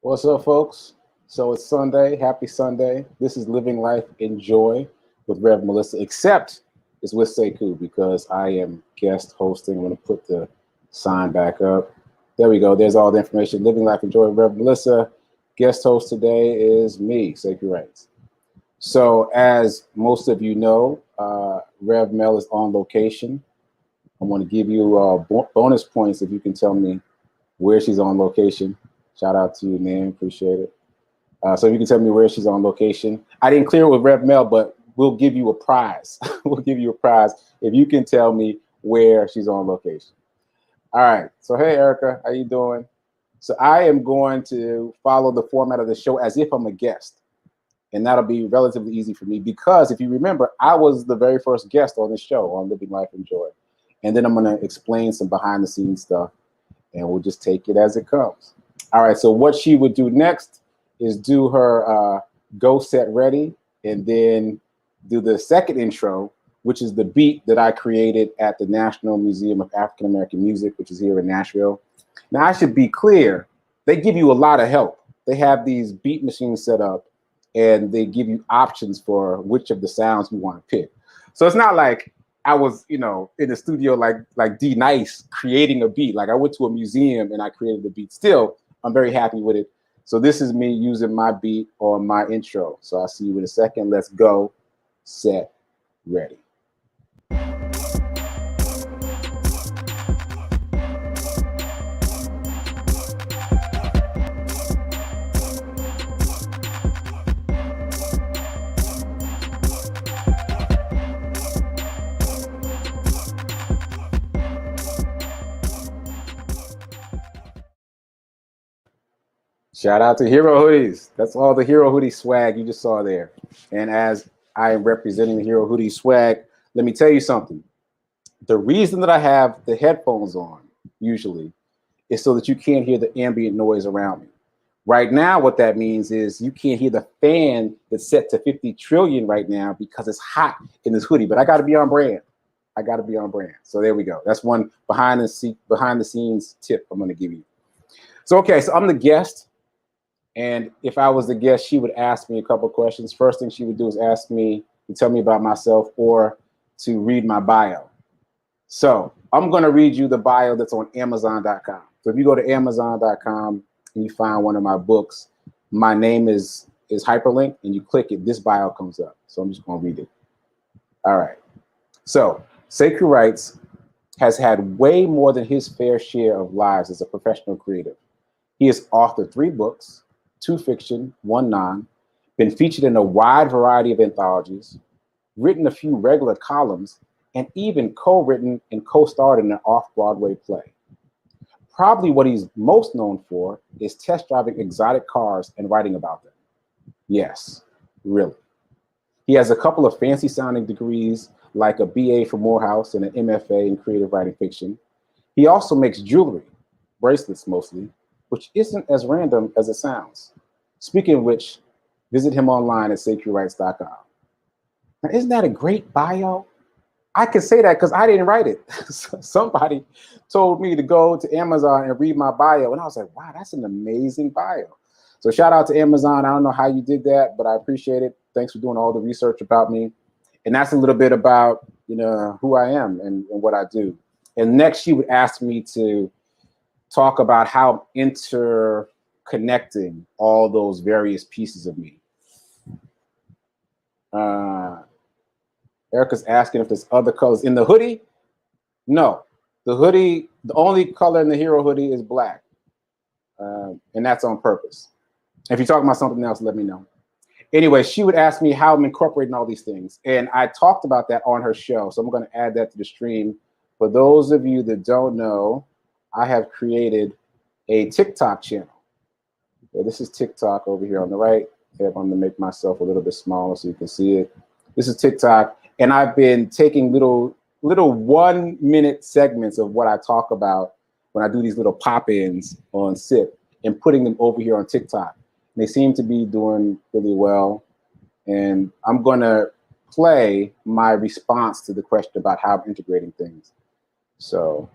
What's up, folks? So it's Sunday. Happy Sunday. This is Living Life in Joy with Rev Melissa, except it's with Sekou because I am guest hosting. I'm going to put the sign back up. There we go. There's all the information. Living Life in Joy with Rev Melissa. Guest host today is me, Sekou Writes. So, as most of you know, Rev Mel is on location. I want to give you bonus points if you can tell me where she's on location. Shout out to you, man. Appreciate it. So if you can tell me where she's on location. I didn't clear it with Rev Mel, but we'll give you a prize. We'll give you a prize if you can tell me where she's on location. All right. So hey, Erica, how you doing? So I am going to follow the format of the show as if I'm a guest. And that'll be relatively easy for me because if you remember, I was the very first guest on this show on Living Life in Joy. And then I'm going to explain some behind the scenes stuff and we'll just take it as it comes. All right, so what she would do next is do her go set ready and then do the second intro, which is the beat that I created at the National Museum of African American Music, which is here in Nashville. Now, I should be clear, they give you a lot of help. They have these beat machines set up and they give you options for which of the sounds you want to pick. So it's not like I was, in the studio like D Nice creating a beat. Like I went to a museum and I created a beat. Still, I'm very happy with it. So this is me using my beat on my intro. So I'll see you in a second. Let's go, set, ready. Shout out to Hero Hoodies. That's all the Hero Hoodie swag you just saw there. And as I am representing the Hero Hoodie swag, let me tell you something. The reason that I have the headphones on, usually, is so that you can't hear the ambient noise around me. Right now, what that means is you can't hear the fan that's set to 50 trillion right now because it's hot in this hoodie, but I got to be on brand. I got to be on brand. So there we go. That's one behind the scenes tip I'm going to give you. So, okay, so I'm the guest. And if I was the guest, she would ask me a couple of questions. First thing she would do is ask me to tell me about myself or to read my bio. So I'm going to read you the bio that's on Amazon.com. So if you go to Amazon.com and you find one of my books, my name is hyperlinked and you click it, this bio comes up. So I'm just going to read it. All right. So Sekou Writes has had way more than his fair share of lives as a professional creative. He has authored 3 books, 2 fiction, 1 non, been featured in a wide variety of anthologies, written a few regular columns, and even co-written and co-starred in an off-Broadway play. Probably what he's most known for is test driving exotic cars and writing about them. Yes, really. He has a couple of fancy sounding degrees, like a BA from Morehouse and an MFA in creative writing fiction. He also makes jewelry, bracelets mostly, which isn't as random as it sounds. Speaking of which, visit him online at SekouWrites.com. Now, isn't that a great bio? I can say that because I didn't write it. Somebody told me to go to Amazon and read my bio, and I was like, wow, that's an amazing bio. So shout out to Amazon. I don't know how you did that, but I appreciate it. Thanks for doing all the research about me. And that's a little bit about, who I am and what I do. And next, she would ask me to talk about how interconnecting all those various pieces of me. Erica's asking if there's other colors in the hoodie. No, the hoodie, the only color in the Hero hoodie is black. And that's on purpose. If you're talking about something else, let me know. Anyway, she would ask me how I'm incorporating all these things. And I talked about that on her show. So I'm going to add that to the stream. For those of you that don't know, I have created a TikTok channel. Yeah, this is TikTok over here on the right. I'm going to make myself a little bit smaller so you can see it. This is TikTok. And I've been taking little 1-minute segments of what I talk about when I do these little pop-ins on SIP and putting them over here on TikTok. And they seem to be doing really well. And I'm going to play my response to the question about how I'm integrating things. So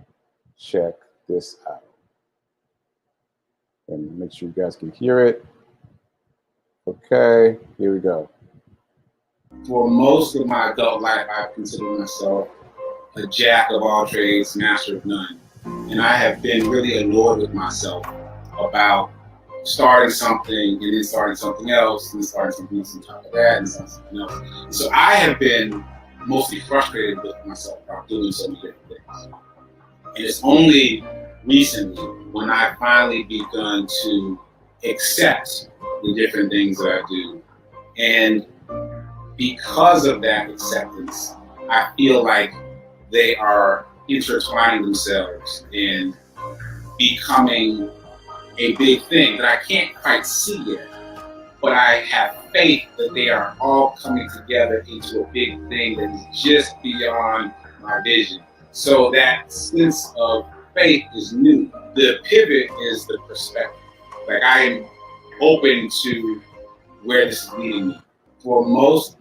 check this out. And make sure you guys can hear it. Okay, here we go. For most of my adult life, I've considered myself a jack of all trades, master of none. And I have been really annoyed with myself about starting something and then starting something else and then starting something else on top of that and something else. And so I have been mostly frustrated with myself about doing so many different things. And it's only recently when I finally begun to accept the different things that I do. And because of that acceptance, I feel like they are intertwining themselves and becoming a big thing that I can't quite see yet, but I have faith that they are all coming together into a big thing that is just beyond my vision. So that sense of faith is new. The pivot is the perspective. Like I am open to where this is leading me. For most.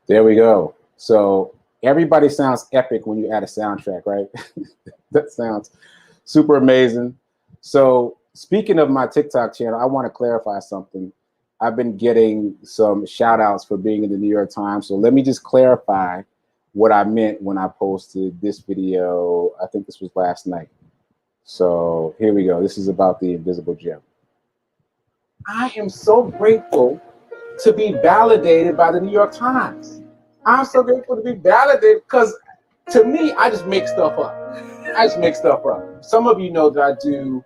There we go. So everybody sounds epic when you add a soundtrack, right? That sounds super amazing. So speaking of my TikTok channel, I want to clarify something. I've been getting some shout outs for being in the New York Times. So let me just clarify what I meant when I posted this video. I think this was last night. So here we go. This is about the invisible gem. I am so grateful to be validated by the New York Times. I'm so grateful to be validated because to me, I just make stuff up. I just make stuff up. Some of you know that I do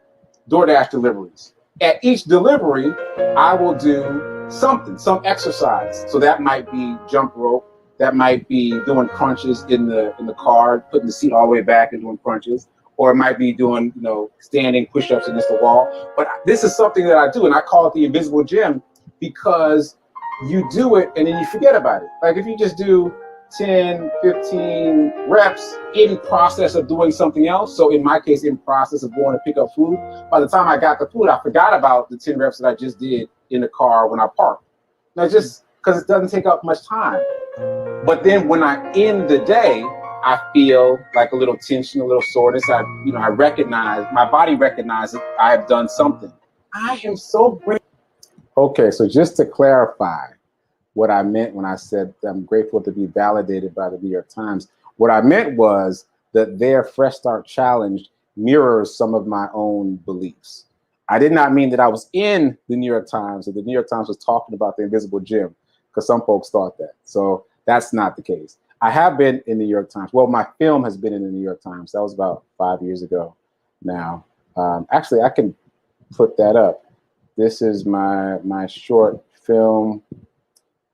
DoorDash deliveries. At each delivery, I will do something, some exercise. So that might be jump rope. That might be doing crunches in the car, putting the seat all the way back and doing crunches. Or it might be doing, standing push-ups against the wall. But this is something that I do, and I call it the invisible gym because you do it and then you forget about it. Like if you just do 10, 15 reps in process of doing something else. So in my case, in process of going to pick up food, by the time I got the food, I forgot about the 10 reps that I just did in the car when I parked. Now just because it doesn't take up much time. But then when I end the day, I feel like a little tension, a little soreness. I recognize, my body recognizes I have done something. I am so grateful. Okay, so just to clarify what I meant when I said I'm grateful to be validated by the New York Times, what I meant was that their Fresh Start Challenge mirrors some of my own beliefs. I did not mean that I was in the New York Times or the New York Times was talking about the invisible gym, because some folks thought that. So that's not the case. I have been in the New York Times. Well, my film has been in the New York Times. That was about 5 years ago now. Actually, I can put that up. This is my short film.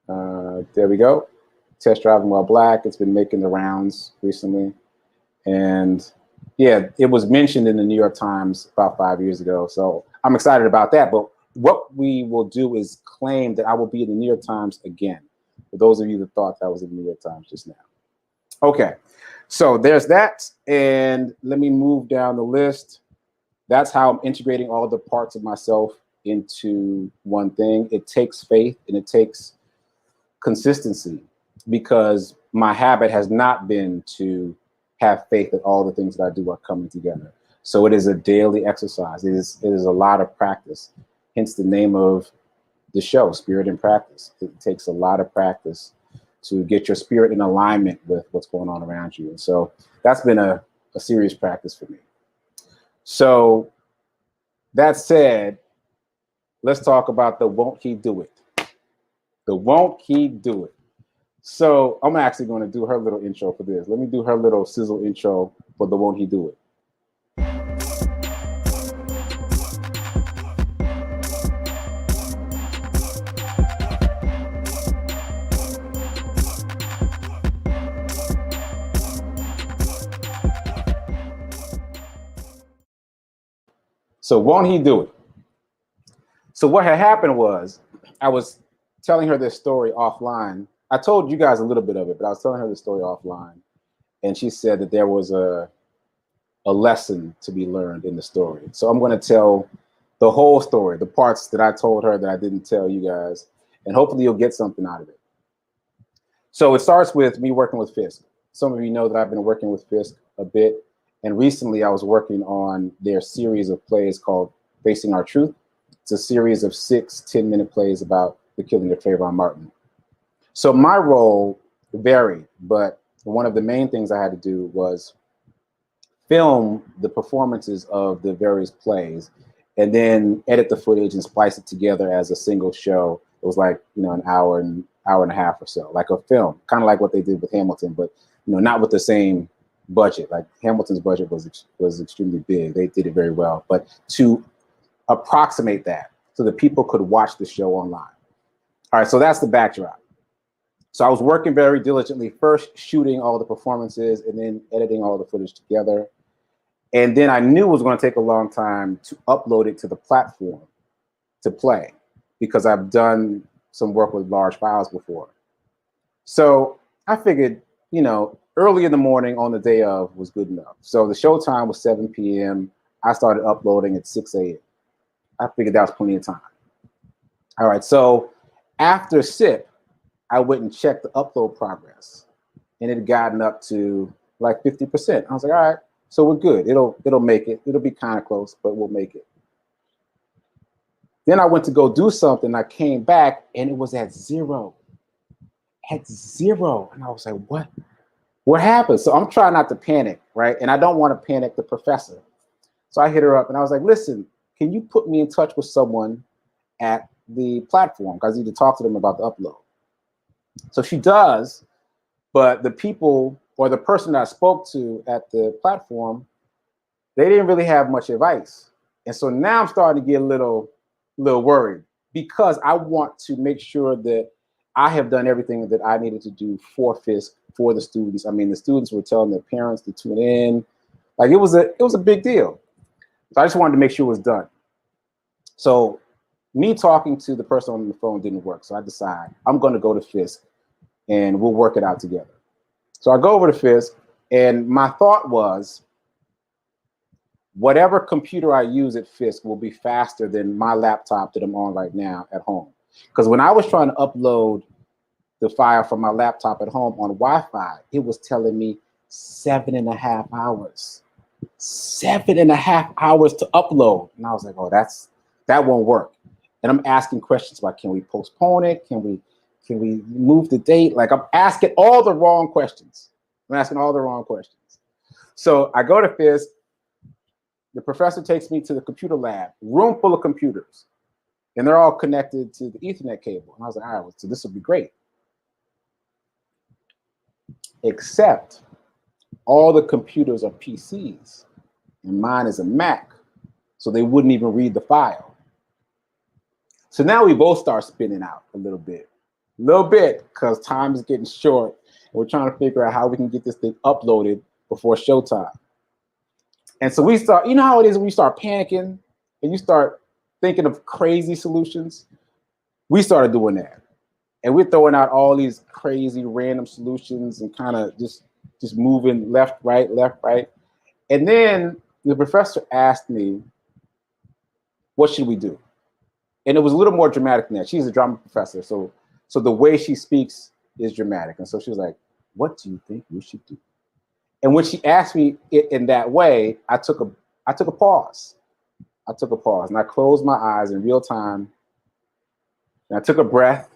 There we go. Test Driving While Black. It's been making the rounds recently. And yeah, it was mentioned in the New York Times about 5 years ago. So I'm excited about that. But what we will do is claim that I will be in the New York Times again. For those of you that thought that was in the New York Times just now. Okay, so there's that. And let me move down the list. That's how I'm integrating all the parts of myself into one thing. It takes faith and it takes consistency, because my habit has not been to have faith that all the things that I do are coming together. So it is a daily exercise. It is a lot of practice. Hence the name of the show, Spirit in Practice. It takes a lot of practice to get your spirit in alignment with what's going on around you. And so that's been a serious practice for me. So that said, let's talk about the won't he do it. The won't he do it. So I'm actually going to do her little intro for this. Let me do her little sizzle intro for the won't he do it. So won't he do it? So what had happened was I was telling her this story offline. I told you guys a little bit of it, but I was telling her the story offline. And she said that there was a lesson to be learned in the story. So I'm going to tell the whole story, the parts that I told her that I didn't tell you guys, and hopefully you'll get something out of it. So it starts with me working with Fisk. Some of you know that I've been working with Fisk a bit. And recently I was working on their series of plays called Facing Our Truth. It's a series of 6 10-minute plays about the killing of Trayvon Martin. So my role varied, but one of the main things I had to do was film the performances of the various plays and then edit the footage and splice it together as a single show. It was like, an hour and a half or so, like a film, kind of like what they did with Hamilton, but not with the same budget. Like Hamilton's budget was extremely big. They did it very well, but to approximate that so that people could watch the show online. All right, so that's the backdrop. So I was working very diligently, first shooting all the performances and then editing all the footage together. And then I knew it was going to take a long time to upload it to the platform to play, because I've done some work with large files before. So I figured, early in the morning on the day of was good enough. So the show time was 7 p.m. I started uploading at 6 a.m. I figured that was plenty of time. All right, so after SIP, I went and checked the upload progress, and it had gotten up to like 50%. I was like, all right, so we're good. It'll make it. It'll be kind of close, but we'll make it. Then I went to go do something. I came back, and it was at 0. At 0, and I was like, what happened? So I'm trying not to panic, right? And I don't want to panic the professor. So I hit her up, and I was like, listen, can you put me in touch with someone at the platform? Because I need to talk to them about the upload. So she does, but the people or the person that I spoke to at the platform, they didn't really have much advice. And so now I'm starting to get a little worried, because I want to make sure that I have done everything that I needed to do for FISC, for the students. I mean, the students were telling their parents to tune in. Like it was a big deal. So I just wanted to make sure it was done. So me talking to the person on the phone didn't work. So I decide I'm going to go to FISC and we'll work it out together. So I go over to FISC, and my thought was, whatever computer I use at FISC will be faster than my laptop that I'm on right now at home. Because when I was trying to upload the file from my laptop at home on Wi-Fi, it was telling me 7.5 hours. 7.5 hours to upload. And I was like, oh, that won't work. And I'm asking questions about, can we postpone it? Can we move the date? Like, I'm asking all the wrong questions. So I go to FISC. The professor takes me to the computer lab, room full of computers, and they're all connected to the Ethernet cable. And I was like, all right, so this will be great. Except all the computers are PCs, and mine is a Mac, so they wouldn't even read the file. So now we both start spinning out a little bit, because time is getting short, and we're trying to figure out how we can get this thing uploaded before showtime. And so we start, you know how it is when you start panicking and you start thinking of crazy solutions? We started doing that. And we're throwing out all these crazy random solutions and kind of just moving left, right. And then the professor asked me, what should we do? And it was a little more dramatic than that. She's a drama professor, so the way she speaks is dramatic. And so she was like, what do you think we should do? And when she asked me it in that way, I took a pause. And I closed my eyes in real time. And I took a breath,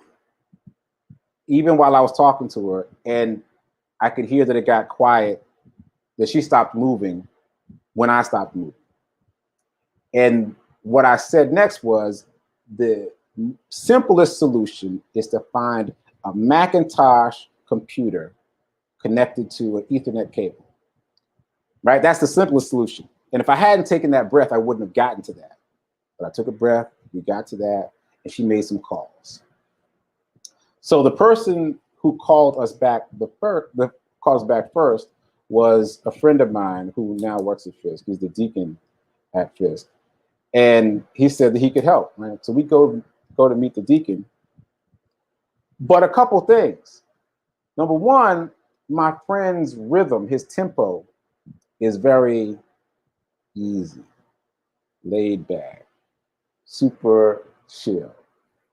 even while I was talking to her. And I could hear that it got quiet, that she stopped moving when I stopped moving. And what I said next was, the simplest solution is to find a Macintosh computer connected to an Ethernet cable, right? That's the simplest solution. And if I hadn't taken that breath, I wouldn't have gotten to that. But I took a breath, we got to that, and she made some calls. So the person who called us back first was a friend of mine who now works at FISC. He's the deacon at FISC. And he said that he could help, right? So we go to meet the deacon. But a couple things. Number one, my friend's rhythm, his tempo, is very easy, laid back, super chill,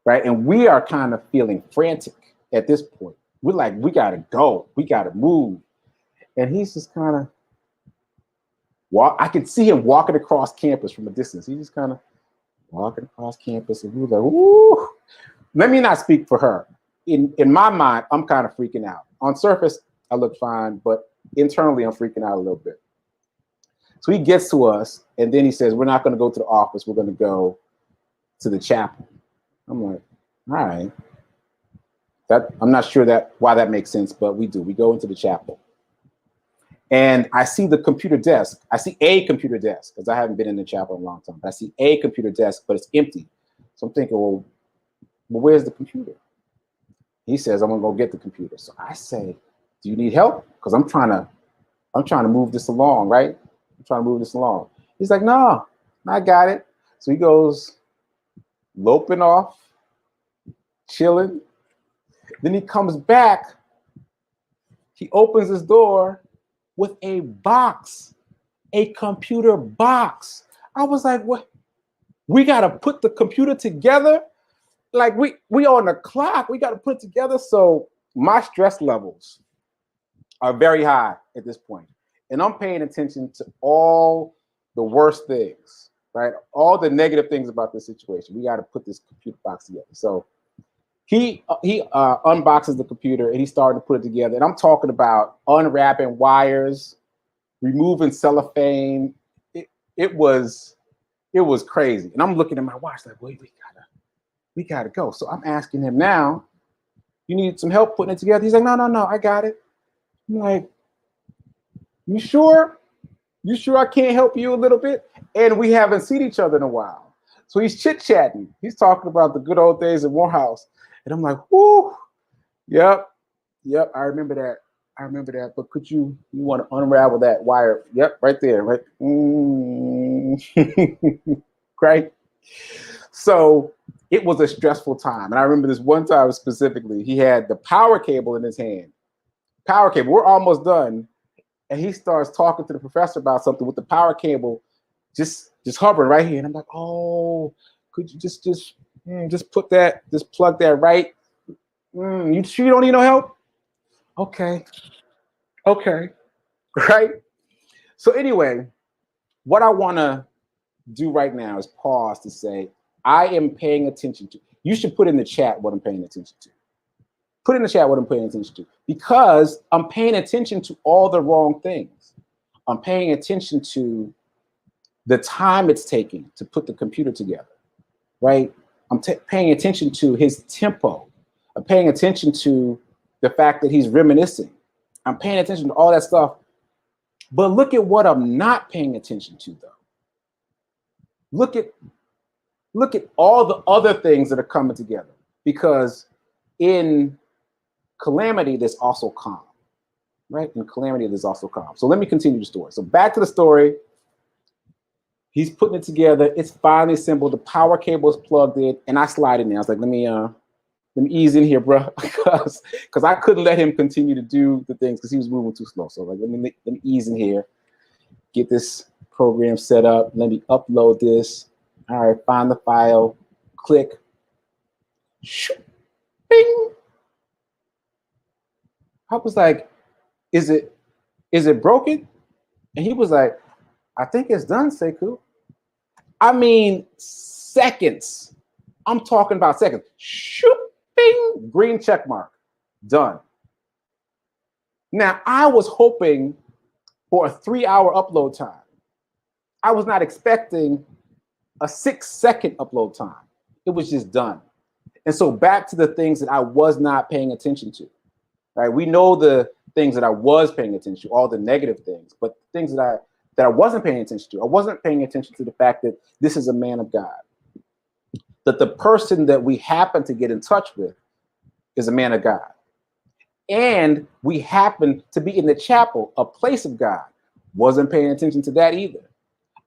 right? And we are kind of feeling frantic at this point. We're like, we gotta go, we gotta move. And he's just kind of I can see him walking across campus from a distance. He's just kind of walking across campus, and we were like, "Woo!" Let me not speak for her. In my mind, I'm kind of freaking out. On surface, I look fine, but internally, I'm freaking out a little bit. So he gets to us, and then he says, "We're not going to go to the office. We're going to go to the chapel." I'm like, "All right." That I'm not sure that why that makes sense, but we do. We go into the chapel. And I see the computer desk. I see a computer desk because I haven't been in the chapel in a long time. But I see a computer desk, but it's empty. So I'm thinking, well, where's the computer? He says, "I'm gonna go get the computer." So I say, "Do you need help? Because I'm trying to move this along, right? I'm trying to move this along." He's like, "No, I got it." So he goes loping off, chilling. Then he comes back. He opens his door with a box, a computer box. I was like, "What? We gotta put the computer together? Like we on the clock. We gotta put it together." So my stress levels are very high at this point, and I'm paying attention to all the worst things, right? All the negative things about this situation. We got to put this computer box together. So he unboxes the computer and he's starting to put it together. And I'm talking about unwrapping wires, removing cellophane. It was crazy. And I'm looking at my watch like, wait, we gotta go. So I'm asking him now, "You need some help putting it together?" He's like, no, I got it. I'm like, "You sure? You sure I can't help you a little bit?" And we haven't seen each other in a while. So he's chit-chatting. He's talking about the good old days at Morehouse. And I'm like, "Whoo, yep, I remember that. But could you want to unravel that wire?" "Yep, right there, right." Right. So it was a stressful time. And I remember this one time specifically, he had the power cable in his hand. Power cable, we're almost done. And he starts talking to the professor about something with the power cable just hovering right here. And I'm like, "Oh, could you just put that, just plug that right? You sure you don't need no help?" Okay. Right. So anyway, what I want to do right now is pause to say, I am paying attention to. You should put in the chat what I'm paying attention to. Put in the chat what I'm paying attention to, because I'm paying attention to all the wrong things. I'm paying attention to the time it's taking to put the computer together, right? I'm paying attention to his tempo. I'm paying attention to the fact that he's reminiscing. I'm paying attention to all that stuff. But look at what I'm not paying attention to, though. Look at all the other things that are coming together, because in calamity, there's also calm, right? In calamity, there's also calm. So let me continue the story. So back to the story. He's putting it together. It's finally assembled. The power cable is plugged in, and I slide in there. I was like, let me ease in here, bro, because I couldn't let him continue to do the things because he was moving too slow. So like, let me ease in here, get this program set up. Let me upload this. All right, find the file, click, bing. I was like, is it broken? And he was like, "I think it's done, Sekou." I mean, seconds. I'm talking about seconds. Shoop, bing, green check mark, done. Now, I was hoping for a 3-hour upload time. I was not expecting a 6-second upload time. It was just done. And so back to the things that I was not paying attention to, right? We know the things that I was paying attention to, all the negative things, but things that I wasn't paying attention to. I wasn't paying attention to the fact that this is a man of God, that the person that we happen to get in touch with is a man of God. And we happen to be in the chapel, a place of God. Wasn't paying attention to that either.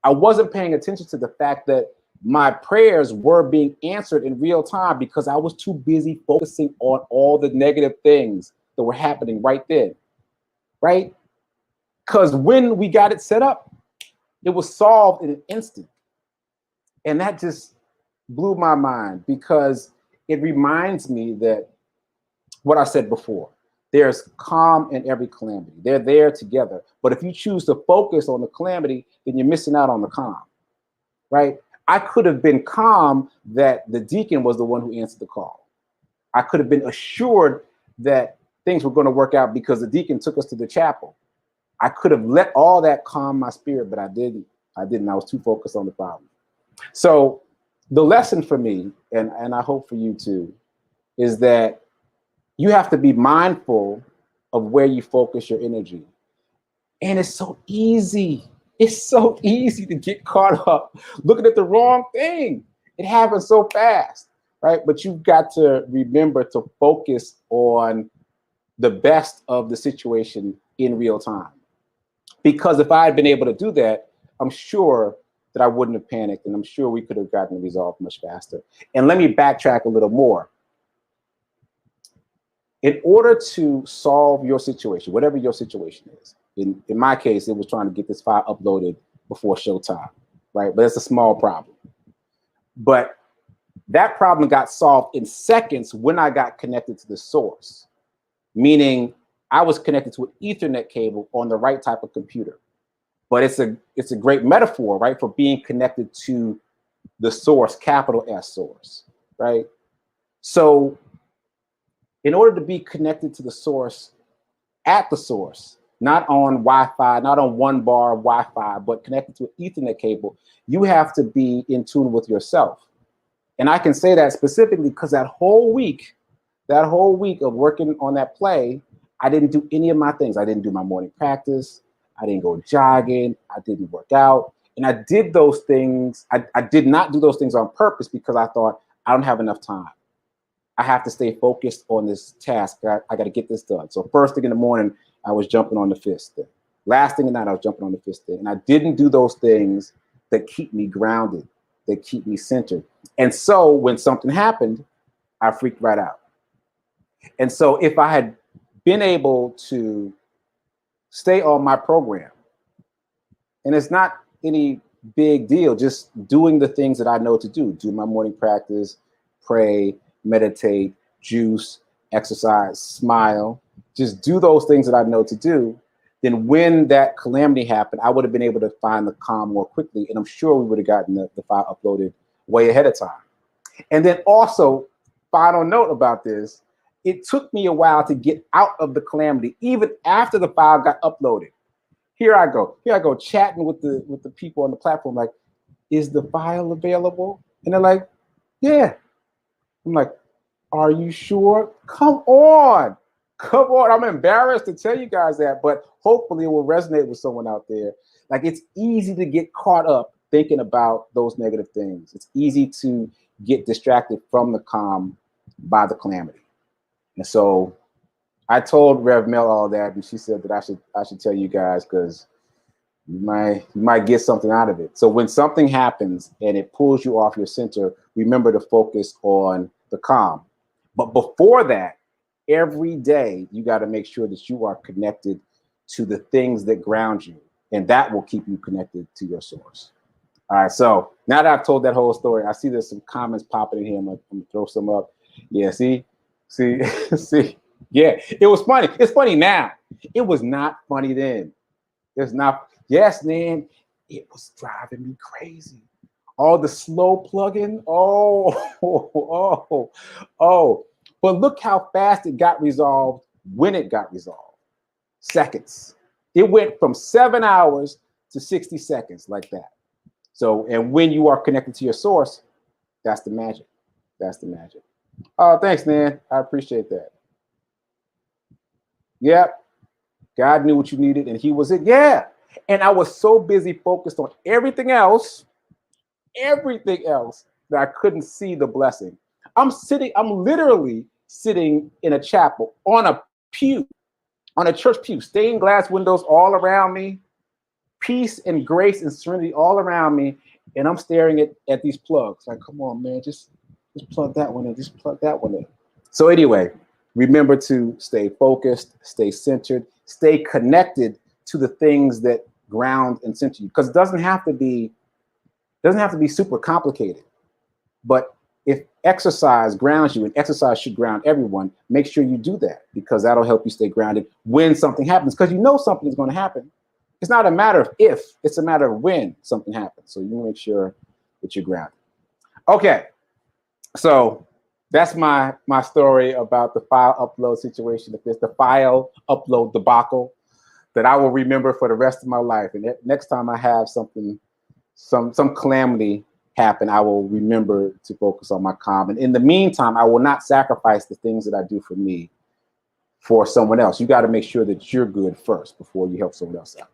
I wasn't paying attention to the fact that my prayers were being answered in real time because I was too busy focusing on all the negative things that were happening right then, right? Because when we got it set up, it was solved in an instant. And that just blew my mind, because it reminds me that what I said before, there's calm in every calamity. They're there together. But if you choose to focus on the calamity, then you're missing out on the calm, right? I could have been calm that the deacon was the one who answered the call. I could have been assured that things were going to work out because the deacon took us to the chapel. I could have let all that calm my spirit, but I didn't. I was too focused on the problem. So the lesson for me, and I hope for you too, is that you have to be mindful of where you focus your energy. And it's so easy. It's so easy to get caught up looking at the wrong thing. It happens so fast, right? But you've got to remember to focus on the best of the situation in real time. Because if I had been able to do that, I'm sure that I wouldn't have panicked, and I'm sure we could have gotten it resolved much faster. And let me backtrack a little more. In order to solve your situation, whatever your situation is, in my case, it was trying to get this file uploaded before showtime, right? But it's a small problem. But that problem got solved in seconds when I got connected to the source, meaning I was connected to an Ethernet cable on the right type of computer. But it's a great metaphor, right, for being connected to the source, capital S source, right? So in order to be connected to the source, at the source, not on Wi-Fi, not on one bar of Wi-Fi, but connected to an Ethernet cable, you have to be in tune with yourself. And I can say that specifically because that whole week of working on that play, I didn't do any of my things. I didn't do my morning practice. I didn't go jogging. I didn't work out. And I did those things. I did not do those things on purpose because I thought I don't have enough time. I have to stay focused on this task. I got to get this done. So first thing in the morning, I was jumping on the fist thing. Last thing at night, I was jumping on the fist thing. And I didn't do those things that keep me grounded, that keep me centered. And so when something happened, I freaked right out. And so if I had been able to stay on my program, and it's not any big deal, just doing the things that I know to do my morning practice, pray, meditate, juice, exercise, smile, just do those things that I know to do, then when that calamity happened, I would have been able to find the calm more quickly. And I'm sure we would have gotten the file uploaded way ahead of time. And then also, final note about this, it took me a while to get out of the calamity, even after the file got uploaded. Here I go chatting with the people on the platform, like, is the file available? And they're like, yeah. I'm like, are you sure? Come on. I'm embarrassed to tell you guys that, but hopefully it will resonate with someone out there. Like, it's easy to get caught up thinking about those negative things. It's easy to get distracted from the calm by the calamity. And so I told Rev Mel all that, and she said that I should tell you guys because you might get something out of it. So when something happens and it pulls you off your center, remember to focus on the calm. But before that, every day you got to make sure that you are connected to the things that ground you, and that will keep you connected to your source. All right, so now that I've told that whole story, I see there's some comments popping in here. I'm gonna throw some up. Yeah, see. Yeah, it was funny. It's funny now. It was not funny then. It's not. Yes, man, it was driving me crazy. All the slow plugging. Oh. But look how fast it got resolved when it got resolved. Seconds. It went from 7 hours to 60 seconds like that. So, and when you are connected to your source, that's the magic. That's the magic. Oh, thanks, Nan. I appreciate that. Yep. God knew what you needed and he was it. Yeah. And I was so busy focused on everything else that I couldn't see the blessing. I'm literally sitting in a chapel on a pew, on a church pew, stained glass windows all around me, peace and grace and serenity all around me. And I'm staring at these plugs. Like, come on, man, just plug that one in, just plug that one in. So anyway, remember to stay focused, stay centered, stay connected to the things that ground and center you. Because it doesn't have to be super complicated. But if exercise grounds you, and exercise should ground everyone, make sure you do that because that'll help you stay grounded when something happens. Because you know something is going to happen. It's not a matter of if, it's a matter of when something happens. So you make sure that you're grounded. Okay, so that's my story about the file upload situation. If it's the file upload debacle that I will remember for the rest of my life. And next time I have something, some calamity happen, I will remember to focus on my calm. And in the meantime, I will not sacrifice the things that I do for me for someone else. You got to make sure that you're good first before you help someone else out.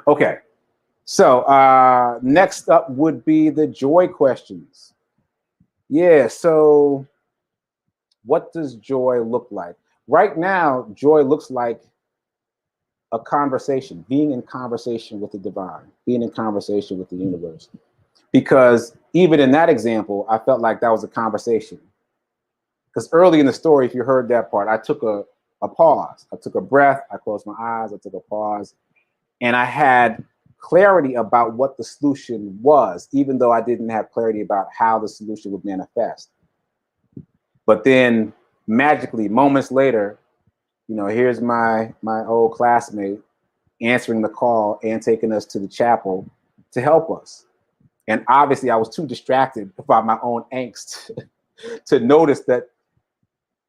Okay, so next up would be the joy questions. Yeah, so what does joy look like? Right now, joy looks like a conversation, being in conversation with the divine, being in conversation with the universe. Because even in that example, I felt like that was a conversation. Because early in the story, if you heard that part, I took a pause. I took a breath, I closed my eyes, I took a pause, and I had clarity about what the solution was, even though I didn't have clarity about how the solution would manifest. But then magically, moments later, you know, here's my old classmate answering the call and taking us to the chapel to help us. And obviously I was too distracted by my own angst to notice that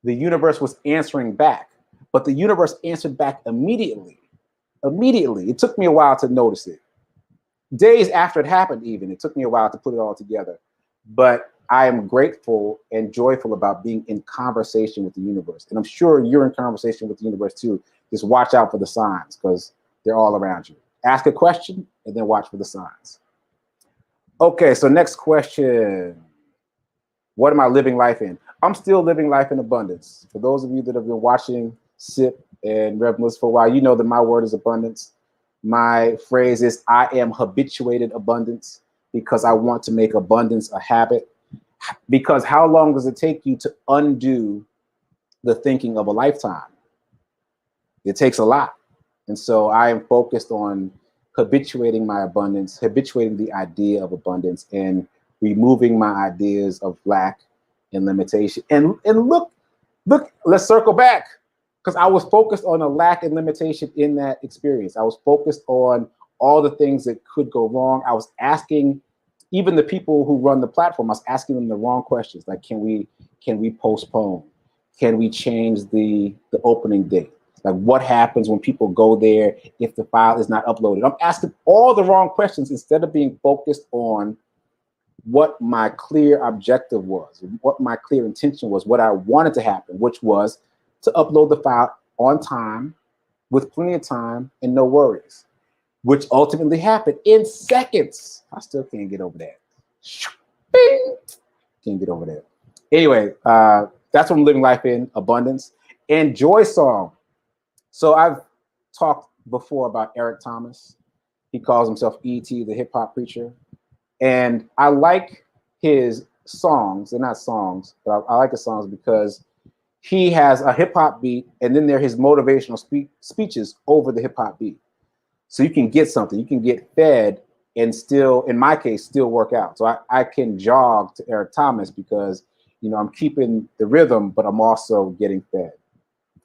the universe was answering back, but the universe answered back immediately. Immediately. It took me a while to notice it. Days after it happened, even, it took me a while to put it all together. But I am grateful and joyful about being in conversation with the universe. And I'm sure you're in conversation with the universe too. Just watch out for the signs because they're all around you. Ask a question and then watch for the signs. Okay, so next question. What am I living life in? I'm still living life in abundance. For those of you that have been watching SIP and Rev Melissa for a while, you know that my word is abundance. My phrase is I am habituated abundance because I want to make abundance a habit. Because how long does it take you to undo the thinking of a lifetime? It takes a lot. And so I am focused on habituating my abundance, habituating the idea of abundance, and removing my ideas of lack and limitation. And look, let's circle back. Because I was focused on a lack and limitation in that experience. I was focused on all the things that could go wrong. I was asking even the people who run the platform, I was asking them the wrong questions. Like, can we postpone? Can we change the opening date? Like, what happens when people go there if the file is not uploaded? I'm asking all the wrong questions instead of being focused on what my clear objective was, what my clear intention was, what I wanted to happen, which was to upload the file on time, with plenty of time and no worries, which ultimately happened in seconds. I still can't get over that. Can't get over that. Anyway, that's what I'm living life in, abundance. And joy song. So I've talked before about Eric Thomas. He calls himself E.T., the hip hop preacher. And I like his songs. They're not songs, but I like his songs because he has a hip hop beat, and then there are his motivational speeches over the hip hop beat. So you can get something, you can get fed and still, in my case, still work out. So I can jog to Eric Thomas because, you know, I'm keeping the rhythm, but I'm also getting fed.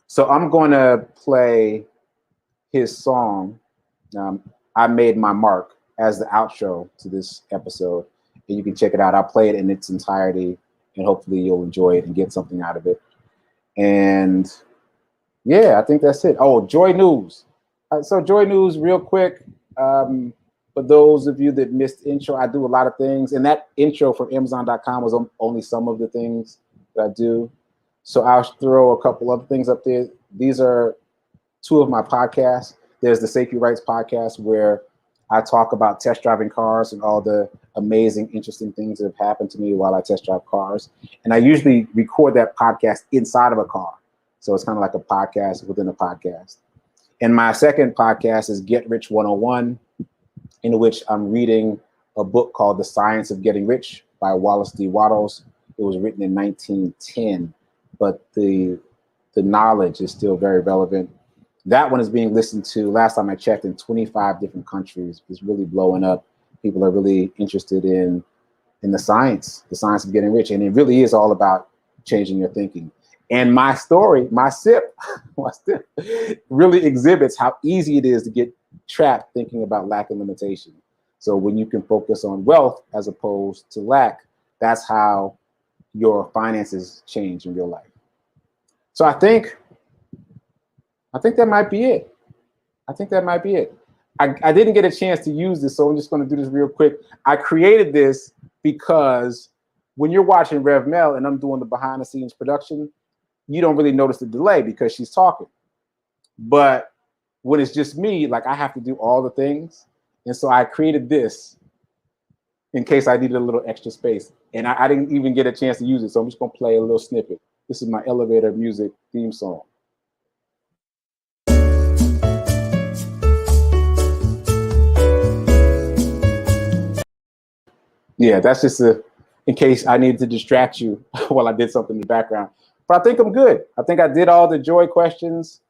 So I'm going to play his song, I Made My Mark, as the outro to this episode. And you can check it out. I'll play it in its entirety, and hopefully you'll enjoy it and get something out of it. And yeah, I think that's it. Oh, Joy News. So Joy News, real quick. For those of you that missed the intro, I do a lot of things. And that intro from Amazon.com was only some of the things that I do. So I'll throw a couple other things up there. These are two of my podcasts. There's the Sekou Writes podcast, where I talk about test driving cars and all the amazing, interesting things that have happened to me while I test drive cars. And I usually record that podcast inside of a car. So it's kind of like a podcast within a podcast. And my second podcast is Get Rich 101, in which I'm reading a book called The Science of Getting Rich by Wallace D. Wattles. It was written in 1910, but the knowledge is still very relevant. That one is being listened to, last time I checked, in 25 different countries. It's really blowing up. People are really interested in the science of getting rich. And it really is all about changing your thinking. And my story, my SIP really exhibits how easy it is to get trapped thinking about lack and limitation. So when you can focus on wealth as opposed to lack, that's how your finances change in real life. So I think that might be it. I think that might be it. I didn't get a chance to use this, so I'm just going to do this real quick. I created this because when you're watching Rev Mel and I'm doing the behind the scenes production, you don't really notice the delay because she's talking. But when it's just me, like I have to do all the things. And so I created this in case I needed a little extra space. And I didn't even get a chance to use it. So I'm just going to play a little snippet. This is my elevator music theme song. Yeah, that's just in case I needed to distract you while I did something in the background. But I think I'm good. I think I did all the joy questions.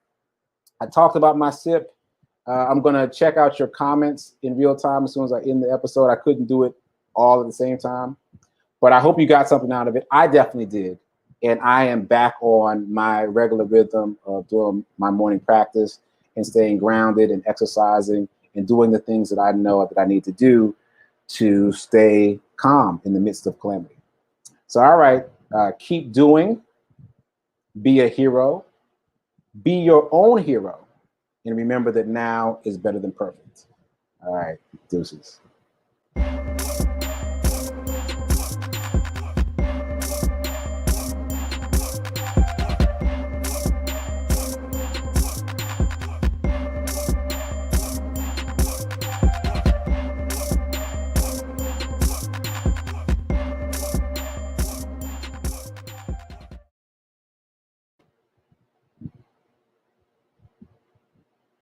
I talked about my sip. I'm going to check out your comments in real time as soon as I end the episode. I couldn't do it all at the same time. But I hope you got something out of it. I definitely did. And I am back on my regular rhythm of doing my morning practice and staying grounded and exercising and doing the things that I know that I need to do to stay calm in the midst of calamity. So, all right, keep doing, be a hero, be your own hero, and remember that now is better than perfect. All right, deuces.